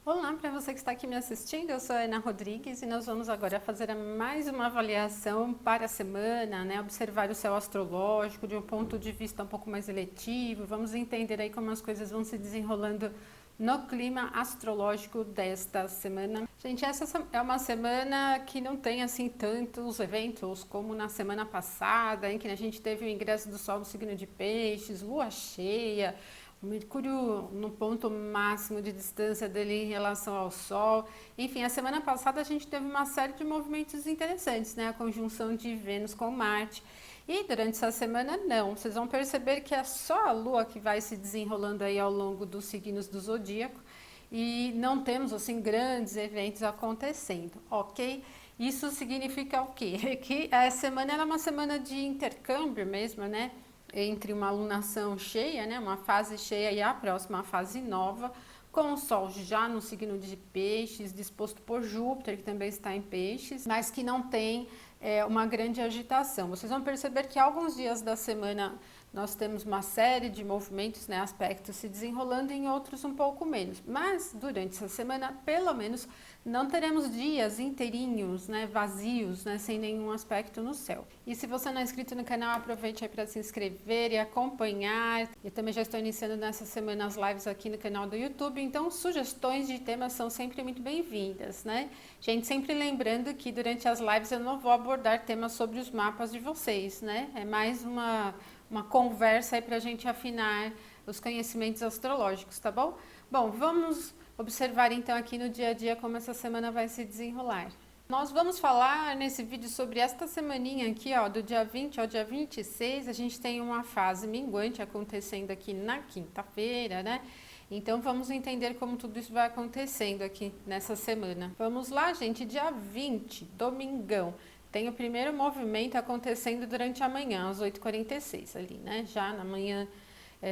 Olá, para você que está aqui me assistindo, eu sou a Ana Rodrigues e nós vamos agora fazer mais uma avaliação para a semana, né? Observar o céu astrológico de um ponto de vista um pouco mais eletivo, vamos entender aí como as coisas vão se desenrolando no clima astrológico desta semana. Gente, essa é uma semana que não tem assim tantos eventos como na semana passada, em que a gente teve o ingresso do Sol no signo de Peixes, lua cheia, o Mercúrio no ponto máximo de distância dele em relação ao Sol. Enfim, a semana passada a gente teve uma série de movimentos interessantes, né? A conjunção de Vênus com Marte. E durante essa semana não, vocês vão perceber que é só a Lua que vai se desenrolando aí ao longo dos signos do zodíaco e não temos assim grandes eventos acontecendo, ok? Isso significa o quê? Que a semana era uma semana de intercâmbio mesmo, né? Entre uma alunação cheia, né? Uma fase cheia e a próxima fase nova, com o Sol já no signo de Peixes, disposto por Júpiter, que também está em Peixes, mas que não tem uma grande agitação. Vocês vão perceber que alguns dias da semana nós temos uma série de movimentos, né, aspectos se desenrolando, em outros um pouco menos. Mas durante essa semana, pelo menos, não teremos dias inteirinhos, né, vazios, né, sem nenhum aspecto no céu. E se você não é inscrito no canal, aproveite aí para se inscrever e acompanhar. Eu também já estou iniciando nessa semana as lives aqui no canal do YouTube, então sugestões de temas são sempre muito bem-vindas, né? Gente, sempre lembrando que durante as lives eu não vou abordar temas sobre os mapas de vocês, né? É mais uma conversa aí para a gente afinar os conhecimentos astrológicos, tá bom? Bom, vamos observar então aqui no dia a dia como essa semana vai se desenrolar. Nós vamos falar nesse vídeo sobre esta semaninha aqui, ó, do dia 20 ao dia 26, a gente tem uma fase minguante acontecendo aqui na quinta-feira, né? Então vamos entender como tudo isso vai acontecendo aqui nessa semana. Vamos lá, gente, dia 20, domingão. Tem o primeiro movimento acontecendo durante a manhã, às 8h46 ali, né? Já na manhã,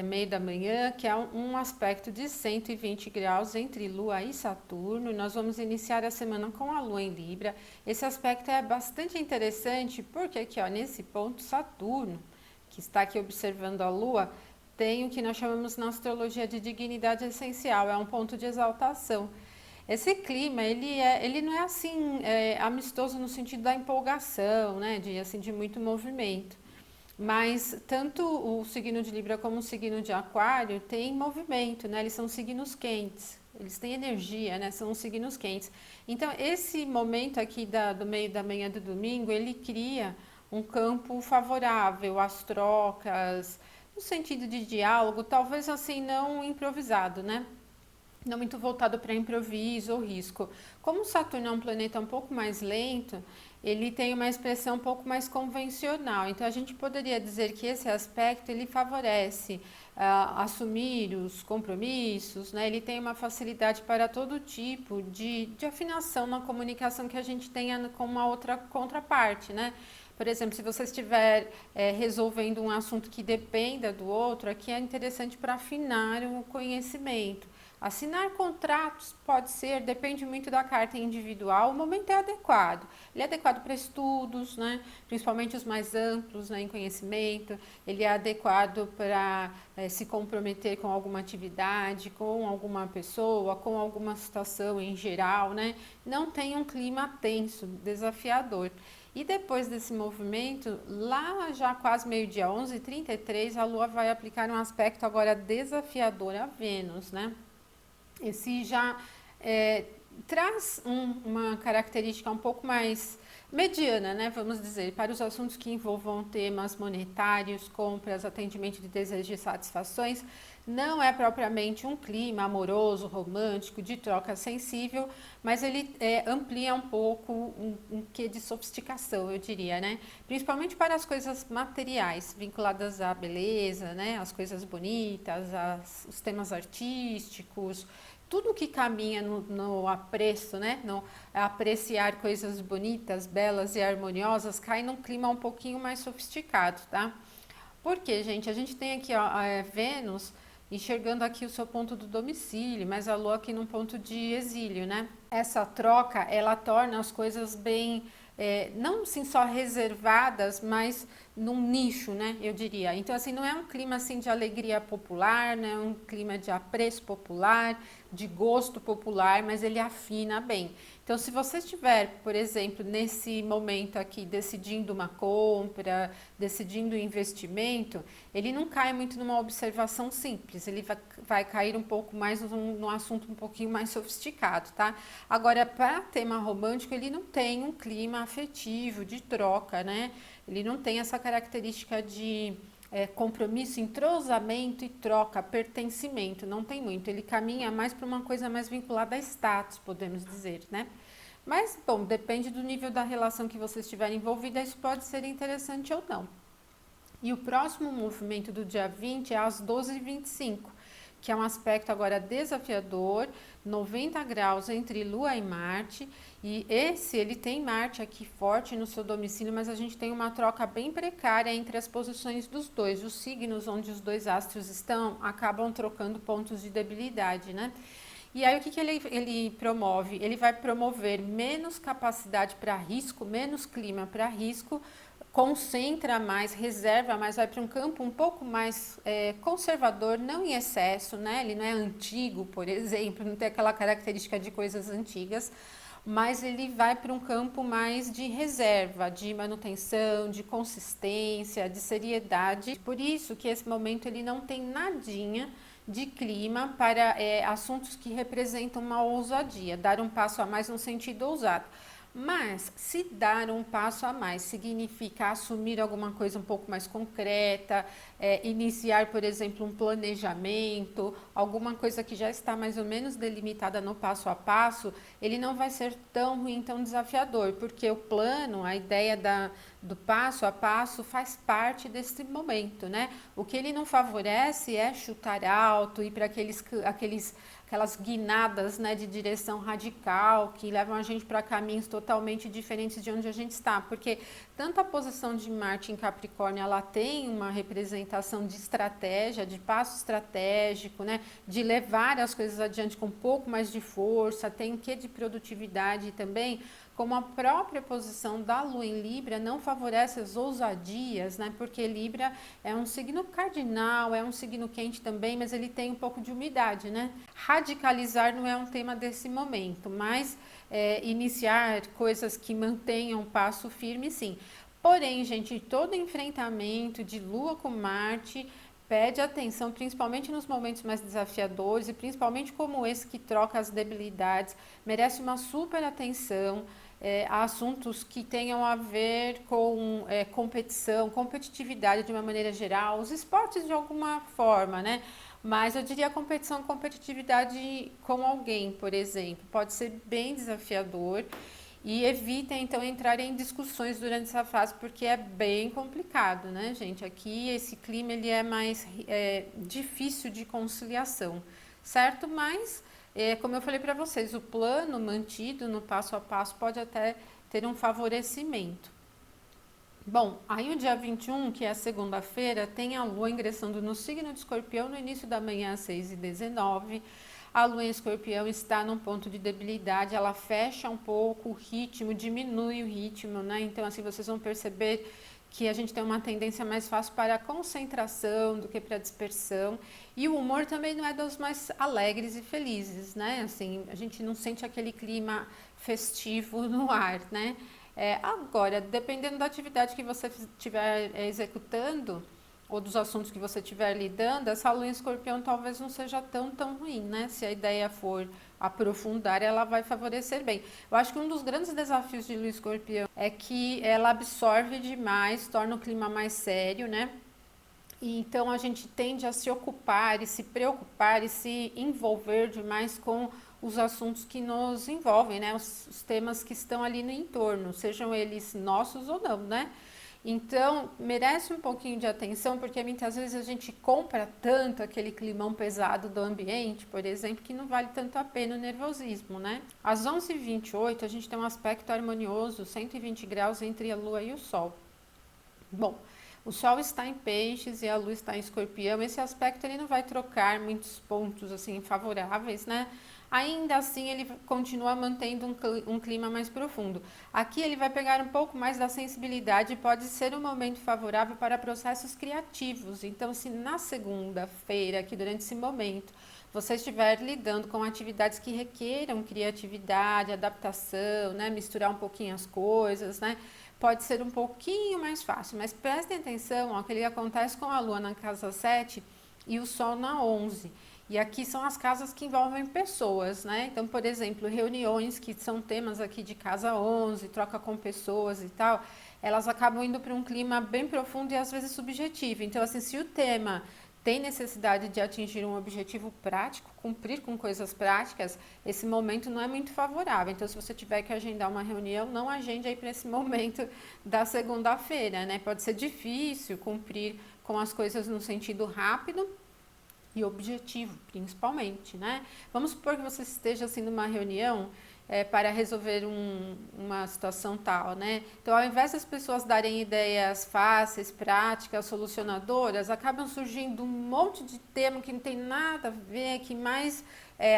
meio da manhã, que é um aspecto de 120 graus entre Lua e Saturno. Nós vamos iniciar a semana com a Lua em Libra. Esse aspecto é bastante interessante porque aqui, ó, nesse ponto, Saturno, que está aqui observando a Lua, tem o que nós chamamos na astrologia de dignidade essencial, é um ponto de exaltação. Esse clima, ele não é assim amistoso no sentido da empolgação, né, de muito movimento. Mas tanto o signo de Libra como o signo de Aquário tem movimento, né? Eles são signos quentes, eles têm energia, né? São signos quentes. Então, esse momento aqui do meio da manhã do domingo, ele cria um campo favorável às trocas, no sentido de diálogo, talvez assim não improvisado, né? Não muito voltado para improviso ou risco. Como Saturno é um planeta um pouco mais lento, ele tem uma expressão um pouco mais convencional. Então a gente poderia dizer que esse aspecto ele favorece assumir os compromissos, né? Ele tem uma facilidade para todo tipo de afinação na comunicação que a gente tenha com uma outra contraparte, né? Por exemplo, se você estiver resolvendo um assunto que dependa do outro, aqui é interessante para afinar o conhecimento. Assinar contratos pode ser, depende muito da carta individual, o momento é adequado. Ele é adequado para estudos, né? Principalmente os mais amplos, né, em conhecimento. Ele é adequado para se comprometer com alguma atividade, com alguma pessoa, com alguma situação em geral, né? Não tem um clima tenso, desafiador. E depois desse movimento, lá já quase meio-dia, 11h33, a Lua vai aplicar um aspecto agora desafiador a Vênus, né? Esse já traz uma característica um pouco mais mediana, né, vamos dizer, para os assuntos que envolvam temas monetários, compras, atendimento de desejos e satisfações. Não é propriamente um clima amoroso, romântico, de troca sensível, mas ele amplia um pouco um quê de sofisticação, eu diria, né? Principalmente para as coisas materiais, vinculadas à beleza, né? As coisas bonitas, os temas artísticos, tudo que caminha no apreço, né? No apreciar coisas bonitas, belas e harmoniosas, cai num clima um pouquinho mais sofisticado, tá? Porque, gente, a gente tem aqui ó, Vênus enxergando aqui o seu ponto do domicílio, mas a Lua aqui num ponto de exílio, né? Essa troca, ela torna as coisas bem, não assim só reservadas, mas num nicho, né, eu diria. Então, assim, não é um clima assim de alegria popular, não é um clima de apreço popular, de gosto popular, mas ele afina bem. Então, se você estiver, por exemplo, nesse momento aqui, decidindo uma compra, decidindo um investimento, ele não cai muito numa observação simples, ele vai cair um pouco mais num assunto um pouquinho mais sofisticado, tá? Agora, para tema romântico, ele não tem um clima afetivo, de troca, né? Ele não tem essa característica de compromisso, entrosamento e troca, pertencimento, não tem muito. Ele caminha mais para uma coisa mais vinculada a status, podemos dizer, né? Mas, bom, depende do nível da relação que você estiver envolvida, isso pode ser interessante ou não. E o próximo movimento do dia 20 é às 12h25, que é um aspecto agora desafiador, 90 graus entre Lua e Marte, e ele tem Marte aqui forte no seu domicílio, mas a gente tem uma troca bem precária entre as posições dos dois. Os signos onde os dois astros estão acabam trocando pontos de debilidade, né? E aí o que ele promove? Ele vai promover menos capacidade para risco, menos clima para risco, concentra mais, reserva mais, vai para um campo um pouco mais conservador, não em excesso, né? Ele não é antigo, por exemplo, não tem aquela característica de coisas antigas, mas ele vai para um campo mais de reserva, de manutenção, de consistência, de seriedade. Por isso que esse momento ele não tem nadinha de clima para assuntos que representam uma ousadia, dar um passo a mais no sentido ousado. Mas se dar um passo a mais significa assumir alguma coisa um pouco mais concreta, iniciar, por exemplo, um planejamento, alguma coisa que já está mais ou menos delimitada no passo a passo, ele não vai ser tão ruim, tão desafiador, porque o plano, a ideia do passo a passo faz parte desse momento, né? O que ele não favorece é chutar alto, ir para aquelas guinadas, né, de direção radical que levam a gente para caminhos totalmente diferentes de onde a gente está, porque tanto a posição de Marte em Capricórnio, ela tem uma representação de estratégia, de passo estratégico, né, de levar as coisas adiante com um pouco mais de força, tem um quê de produtividade também, como a própria posição da Lua em Libra não favorece as ousadias, né? Porque Libra é um signo cardinal, é um signo quente também, mas ele tem um pouco de umidade, né? Radicalizar não é um tema desse momento, mas iniciar coisas que mantenham um passo firme, sim. Porém, gente, todo enfrentamento de Lua com Marte pede atenção, principalmente nos momentos mais desafiadores e principalmente como esse que troca as debilidades, merece uma super atenção. A assuntos que tenham a ver com competição, competitividade de uma maneira geral, os esportes de alguma forma, né? Mas eu diria competição, competitividade com alguém, por exemplo, pode ser bem desafiador e evitem então entrar em discussões durante essa fase porque é bem complicado, né, gente? Aqui esse clima ele é mais difícil de conciliação, certo? Mas como eu falei para vocês, o plano mantido no passo a passo pode até ter um favorecimento. Bom, aí o dia 21, que é a segunda-feira, tem a Lua ingressando no signo de Escorpião no início da manhã às 6h19. A Lua em Escorpião está num ponto de debilidade, ela fecha um pouco o ritmo, diminui o ritmo, né? Então, assim, vocês vão perceber que a gente tem uma tendência mais fácil para a concentração do que para a dispersão. E o humor também não é dos mais alegres e felizes, né? Assim, a gente não sente aquele clima festivo no ar, né? Agora, dependendo da atividade que você estiver executando, ou dos assuntos que você estiver lidando, essa Lua em Escorpião talvez não seja tão ruim, né? Se a ideia for aprofundar, ela vai favorecer bem. Eu acho que um dos grandes desafios de Lua em Escorpião é que ela absorve demais, torna o clima mais sério, né? E então a gente tende a se ocupar e se preocupar e se envolver demais com os assuntos que nos envolvem, né? Os temas que estão ali no entorno, sejam eles nossos ou não, né? Então, merece um pouquinho de atenção, porque muitas vezes a gente compra tanto aquele climão pesado do ambiente, por exemplo, que não vale tanto a pena o nervosismo, né? Às 11h28, a gente tem um aspecto harmonioso, 120 graus entre a Lua e o Sol. Bom, o Sol está em Peixes e a Lua está em Escorpião. Esse aspecto ele não vai trocar muitos pontos assim favoráveis, né? ainda assim ele continua mantendo um clima mais profundo. Aqui ele vai pegar um pouco mais da sensibilidade e pode ser um momento favorável para processos criativos. Então, se na segunda-feira, aqui durante esse momento, você estiver lidando com atividades que requeram criatividade, adaptação, né, misturar um pouquinho as coisas, né, pode ser um pouquinho mais fácil. Mas prestem atenção, ó, que ele acontece com a Lua na casa 7 e o Sol na 11. E aqui são as casas que envolvem pessoas, né? Então, por exemplo, reuniões que são temas aqui de casa 11, troca com pessoas e tal, elas acabam indo para um clima bem profundo e às vezes subjetivo. Então, assim, se o tema tem necessidade de atingir um objetivo prático, cumprir com coisas práticas, esse momento não é muito favorável. Então, se você tiver que agendar uma reunião, não agende aí para esse momento da segunda-feira, né? Pode ser difícil cumprir com as coisas no sentido rápido e objetivo, principalmente, né? Vamos supor que você esteja assim numa reunião para resolver uma situação tal, né? Então, ao invés das pessoas darem ideias fáceis, práticas, solucionadoras, acabam surgindo um monte de tema que não tem nada a ver, que mais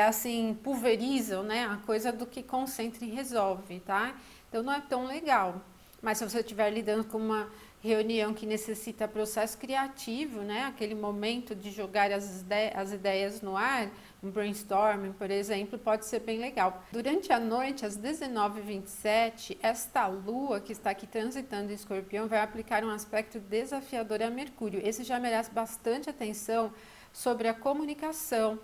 assim pulverizam, né, a coisa do que concentra e resolve, tá? Então, não é tão legal. Mas se você estiver lidando com uma reunião que necessita processo criativo, né? Aquele momento de jogar as ideias no ar, um brainstorming, por exemplo, pode ser bem legal. Durante a noite, às 19h27, esta lua que está aqui transitando em Escorpião vai aplicar um aspecto desafiador a Mercúrio. Esse já merece bastante atenção sobre a comunicação.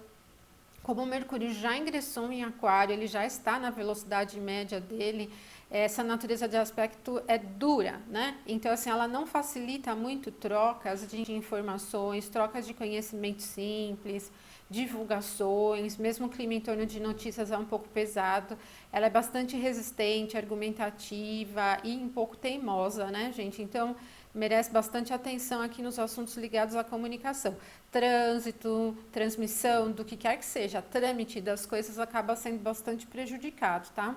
Como o Mercúrio já ingressou em Aquário, ele já está na velocidade média dele, essa natureza de aspecto é dura, né? Então, assim, ela não facilita muito trocas de informações, trocas de conhecimento simples, divulgações, mesmo o clima em torno de notícias é um pouco pesado. Ela é bastante resistente, argumentativa e um pouco teimosa, né, gente? Então, merece bastante atenção aqui nos assuntos ligados à comunicação. Trânsito, transmissão, do que quer que seja, trâmite das coisas acaba sendo bastante prejudicado, tá?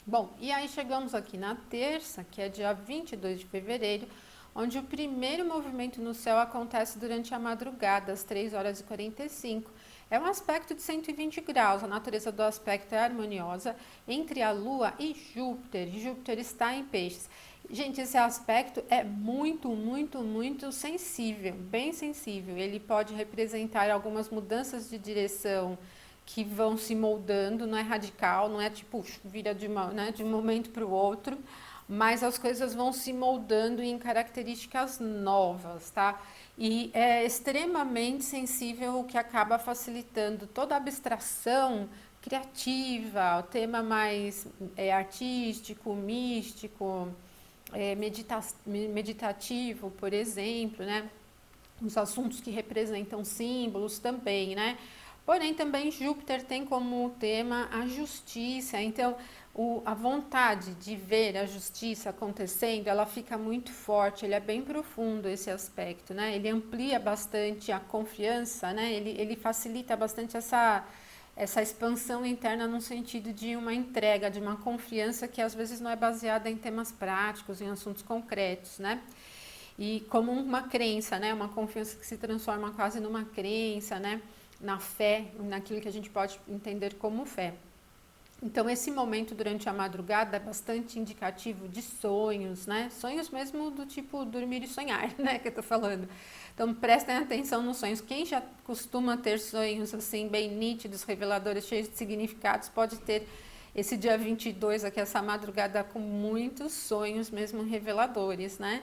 Bom, e aí chegamos aqui na terça, que é dia 22 de fevereiro, onde o primeiro movimento no céu acontece durante a madrugada, às 3h45. É um aspecto de 120 graus, a natureza do aspecto é harmoniosa entre a Lua e Júpiter. Júpiter está em Peixes. Gente, esse aspecto é muito sensível, bem sensível. Ele pode representar algumas mudanças de direção que vão se moldando, não é radical, não é tipo vira de um momento para o outro, mas as coisas vão se moldando em características novas, tá? E é extremamente sensível, o que acaba facilitando toda a abstração criativa, o tema mais artístico, místico, meditativo, por exemplo, né? Os assuntos que representam símbolos também, né? Porém, também Júpiter tem como tema a justiça, então a vontade de ver a justiça acontecendo, ela fica muito forte, ele é bem profundo esse aspecto, né? Ele amplia bastante a confiança, né? Ele facilita bastante essa expansão interna no sentido de uma entrega, de uma confiança que às vezes não é baseada em temas práticos, em assuntos concretos, né? E como uma crença, né? Uma confiança que se transforma quase numa crença, né? Na fé, naquilo que a gente pode entender como fé. Então, esse momento durante a madrugada é bastante indicativo de sonhos, né? Sonhos mesmo do tipo dormir e sonhar, né? Que eu tô falando. Então, prestem atenção nos sonhos. Quem já costuma ter sonhos, assim, bem nítidos, reveladores, cheios de significados, pode ter esse dia 22 aqui, essa madrugada, com muitos sonhos mesmo reveladores, né?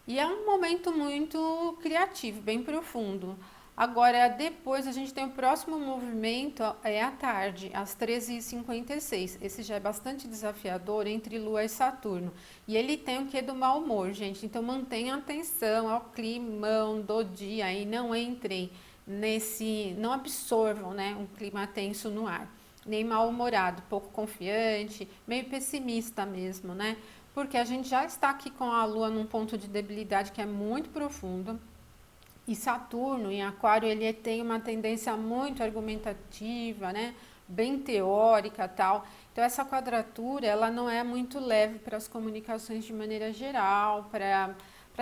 E é um momento muito criativo, bem profundo. Agora, depois a gente tem o próximo movimento, é à tarde, às 13h56. Esse já é bastante desafiador entre Lua e Saturno. E ele tem o quê do mau humor, gente? Então mantenham atenção ao climão do dia e não entrem não absorvam, né, um clima tenso no ar. Nem mal-humorado, pouco confiante, meio pessimista mesmo, né? Porque a gente já está aqui com a Lua num ponto de debilidade que é muito profundo. E Saturno em Aquário, ele tem uma tendência muito argumentativa, né? Bem teórica, tal. Então essa quadratura, ela não é muito leve para as comunicações de maneira geral, para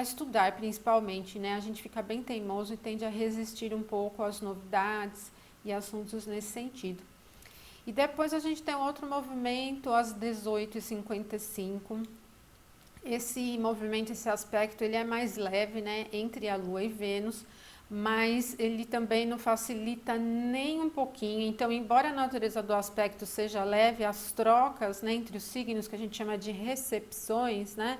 estudar principalmente, né? A gente fica bem teimoso e tende a resistir um pouco às novidades e assuntos nesse sentido. E depois a gente tem outro movimento às 18h55. Esse movimento, esse aspecto, ele é mais leve, né, entre a Lua e Vênus, mas ele também não facilita nem um pouquinho. Então, embora a natureza do aspecto seja leve, as trocas, né, entre os signos, que a gente chama de recepções, né,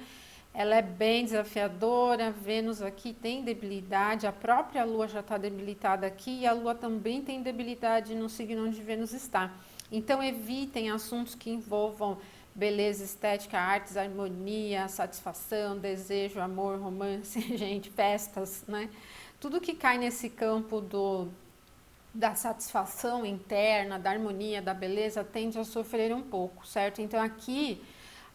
ela é bem desafiadora. Vênus aqui tem debilidade, a própria Lua já está debilitada aqui, e a Lua também tem debilidade no signo onde Vênus está. Então, evitem assuntos que envolvam beleza, estética, artes, harmonia, satisfação, desejo, amor, romance, gente, festas, né? Tudo que cai nesse campo da satisfação interna, da harmonia, da beleza, tende a sofrer um pouco, certo? Então aqui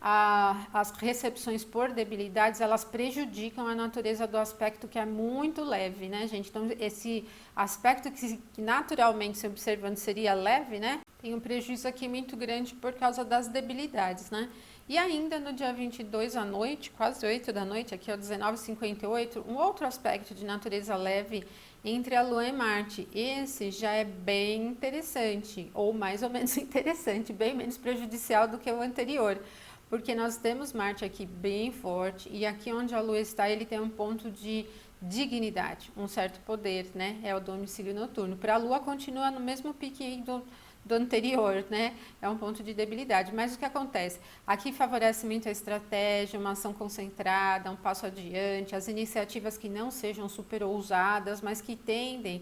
as recepções por debilidades, elas prejudicam a natureza do aspecto, que é muito leve, né, gente? Então esse aspecto que naturalmente, se observando, seria leve, né, tem um prejuízo aqui muito grande por causa das debilidades, né? E ainda no dia 22 à noite, quase 8 da noite, aqui é 19h58, um outro aspecto de natureza leve entre a Lua e Marte. Esse já é bem interessante, ou mais ou menos interessante, bem menos prejudicial do que o anterior, porque nós temos Marte aqui bem forte, e aqui onde a Lua está, ele tem um ponto de dignidade, um certo poder, né? É o domicílio noturno. Para a Lua continua no mesmo pique do anterior, né? É um ponto de debilidade. Mas o que acontece? Aqui favorece muito a estratégia, uma ação concentrada, um passo adiante, as iniciativas que não sejam super ousadas, mas que tendem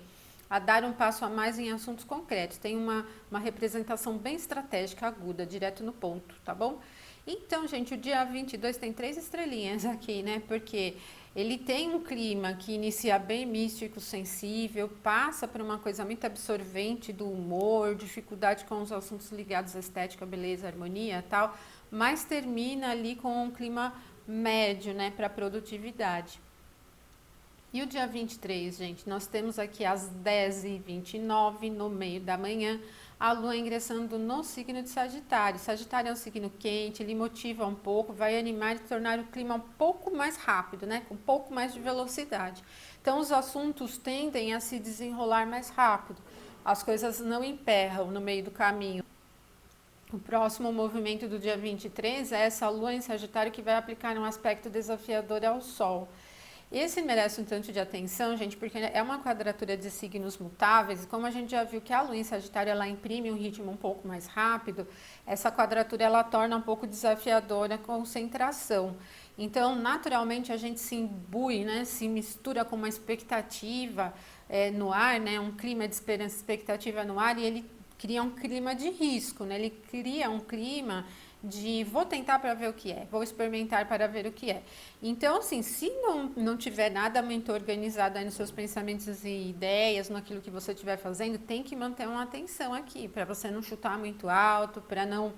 a dar um passo a mais em assuntos concretos. Tem uma representação bem estratégica, aguda, direto no ponto, tá bom? Então, gente, o dia 22 tem 3 estrelinhas aqui, né? Porque ele tem um clima que inicia bem místico, sensível, passa por uma coisa muito absorvente do humor, dificuldade com os assuntos ligados à estética, beleza, harmonia e tal, mas termina ali com um clima médio, né, para produtividade. E o dia 23, gente, nós temos aqui às 10h29, no meio da manhã, a Lua ingressando no signo de Sagitário. Sagitário é um signo quente, ele motiva um pouco, vai animar e tornar o clima um pouco mais rápido, né? Com um pouco mais de velocidade. Então, os assuntos tendem a se desenrolar mais rápido. As coisas não emperram no meio do caminho. O próximo movimento do dia 23 é essa Lua em Sagitário, que vai aplicar um aspecto desafiador ao Sol. Esse merece um tanto de atenção, gente, porque é uma quadratura de signos mutáveis, e como a gente já viu que a Lua em Sagitário, ela imprime um ritmo um pouco mais rápido, essa quadratura, ela torna um pouco desafiadora a concentração. Então, naturalmente, a gente se imbui, né, se mistura com uma expectativa no ar, né, um clima de esperança, expectativa no ar, e ele cria um clima de risco, né, ele cria um clima de vou tentar para ver o que é, vou experimentar para ver o que é. Então, assim, se não tiver nada muito organizado aí nos seus pensamentos e ideias, naquilo que você estiver fazendo, tem que manter uma atenção aqui, para você não chutar muito alto, para não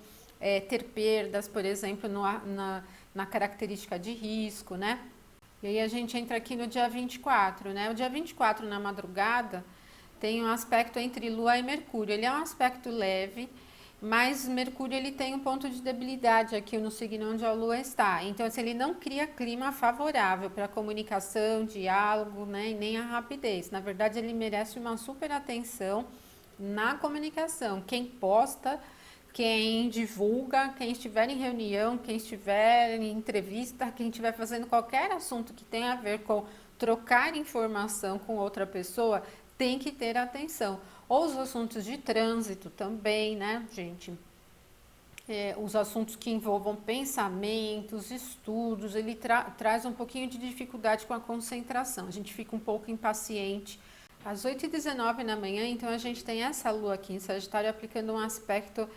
ter perdas, por exemplo, na característica de risco, né? E aí a gente entra aqui no dia 24, né? O dia 24, na madrugada, tem um aspecto entre Lua e Mercúrio. Ele é um aspecto leve, mas Mercúrio, ele tem um ponto de debilidade aqui no signo onde a Lua está. Então, assim, ele não cria clima favorável para a comunicação, diálogo, né, e nem a rapidez. Na verdade, ele merece uma super atenção na comunicação. Quem posta, quem divulga, quem estiver em reunião, quem estiver em entrevista, quem estiver fazendo qualquer assunto que tenha a ver com trocar informação com outra pessoa, tem que ter atenção. Ou os assuntos de trânsito também, né, gente? Os assuntos que envolvam pensamentos, estudos, ele traz um pouquinho de dificuldade com a concentração. A gente fica um pouco impaciente. Às 8h19 da manhã, então, a gente tem essa Lua aqui em Sagitário aplicando um aspecto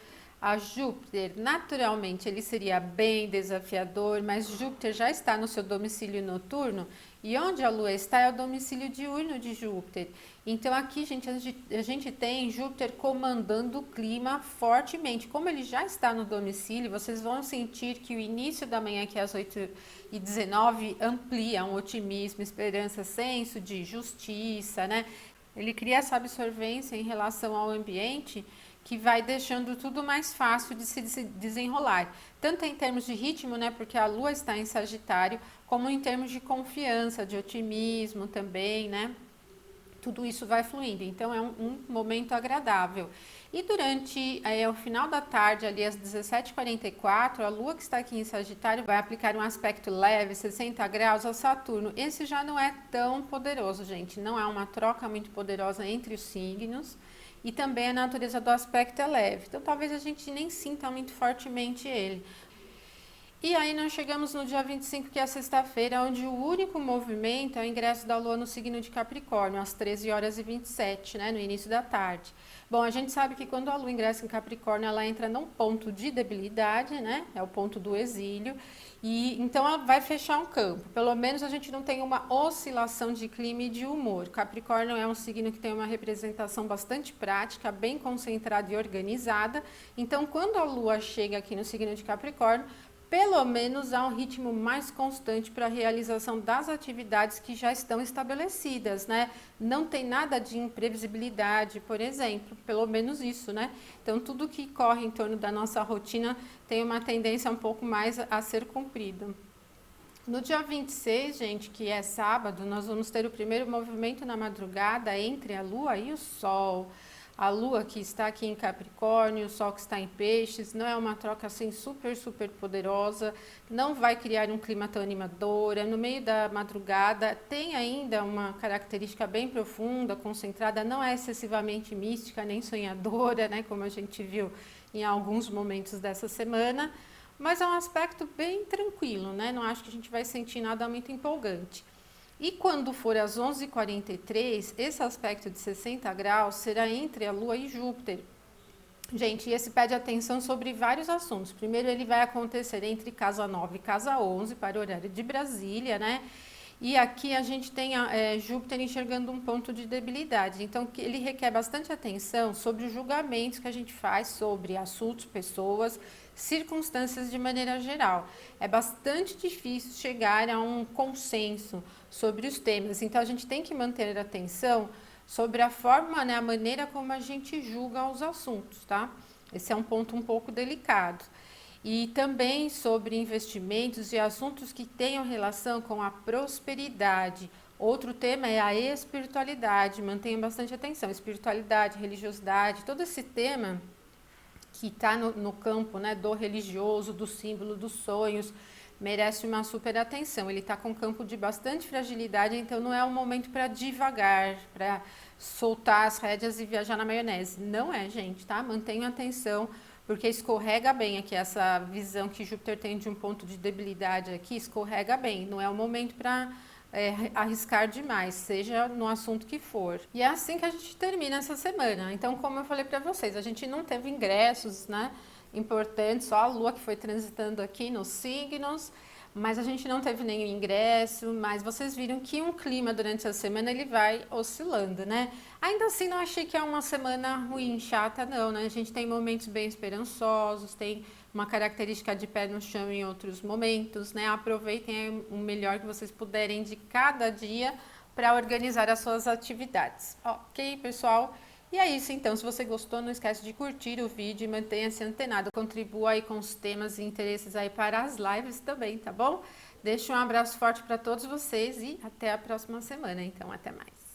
a Júpiter. Naturalmente, ele seria bem desafiador, mas Júpiter já está no seu domicílio noturno, e onde a Lua está é o domicílio diurno de Júpiter. Então aqui, gente, a gente tem Júpiter comandando o clima fortemente. Como ele já está no domicílio, vocês vão sentir que o início da manhã, que é às 8h19, amplia um otimismo, esperança, senso de justiça, né? Ele cria essa absorvência em relação ao ambiente, que vai deixando tudo mais fácil de se desenrolar, tanto em termos de ritmo, né, porque a Lua está em Sagitário, como em termos de confiança, de otimismo também, né. tudo isso vai fluindo, então é um momento agradável. E durante o final da tarde, ali às 17h44, a Lua que está aqui em Sagitário vai aplicar um aspecto leve, 60 graus, a Saturno. Esse já não é tão poderoso, gente, não é uma troca muito poderosa entre os signos, e também a natureza do aspecto é leve, então talvez a gente nem sinta muito fortemente ele. E aí nós chegamos no dia 25, que é a sexta-feira, onde o único movimento é o ingresso da Lua no signo de Capricórnio, às 13h27, né, no início da tarde. Bom, a gente sabe que quando a Lua ingressa em Capricórnio, ela entra num ponto de debilidade, né, é o ponto do exílio, e então ela vai fechar um campo. Pelo menos a gente não tem uma oscilação de clima e de humor. Capricórnio é um signo que tem uma representação bastante prática, bem concentrada e organizada. Então, quando a Lua chega aqui no signo de Capricórnio, pelo menos há um ritmo mais constante para a realização das atividades que já estão estabelecidas, né? Não tem nada de imprevisibilidade, por exemplo, pelo menos isso, né? Então, tudo que corre em torno da nossa rotina tem uma tendência um pouco mais a ser cumprido. No dia 26, gente, que é sábado, nós vamos ter o primeiro movimento na madrugada entre a Lua e o Sol. A Lua que está aqui em Capricórnio, o Sol que está em Peixes, não é uma troca assim super poderosa, não vai criar um clima tão animador. No meio da madrugada tem ainda uma característica bem profunda, concentrada, não é excessivamente mística nem sonhadora, né, como a gente viu em alguns momentos dessa semana, mas é um aspecto bem tranquilo, né, não acho que a gente vai sentir nada muito empolgante. E quando for às 11h43, esse aspecto de 60 graus será entre a Lua e Júpiter. Gente, esse pede atenção sobre vários assuntos. Primeiro, ele vai acontecer entre casa 9 e casa 11, para o horário de Brasília, né? E aqui a gente tem Júpiter enxergando um ponto de debilidade. Então, ele requer bastante atenção sobre os julgamentos que a gente faz sobre assuntos, pessoas, circunstâncias de maneira geral. É bastante difícil chegar a um consenso sobre os temas. Então, a gente tem que manter atenção sobre a forma, né, a maneira como a gente julga os assuntos, tá? Esse é um ponto um pouco delicado. E também sobre investimentos e assuntos que tenham relação com a prosperidade. Outro tema é a espiritualidade, mantenham bastante atenção, espiritualidade, religiosidade, todo esse tema que está no campo, né, do religioso, do símbolo, dos sonhos, merece uma super atenção. Ele está com um campo de bastante fragilidade, então não é um momento para divagar, para soltar as rédeas e viajar na maionese. Não é, gente, tá? Mantenham atenção, porque escorrega bem aqui, essa visão que Júpiter tem de um ponto de debilidade aqui, escorrega bem. Não é o momento para arriscar demais, seja no assunto que for. E é assim que a gente termina essa semana. Então, como eu falei para vocês, a gente não teve ingressos, né, importantes, só a Lua que foi transitando aqui nos signos, mas a gente não teve nenhum ingresso, mas vocês viram que um clima durante a semana ele vai oscilando, né? Ainda assim, não achei que é uma semana ruim, chata, não, né? A gente tem momentos bem esperançosos, tem uma característica de pé no chão em outros momentos, né? Aproveitem o melhor que vocês puderem de cada dia para organizar as suas atividades. Ok, pessoal? E é isso então, se você gostou, não esquece de curtir o vídeo e mantenha-se antenado. Contribua aí com os temas e interesses aí para as lives também, tá bom? Deixo um abraço forte para todos vocês e até a próxima semana, então até mais.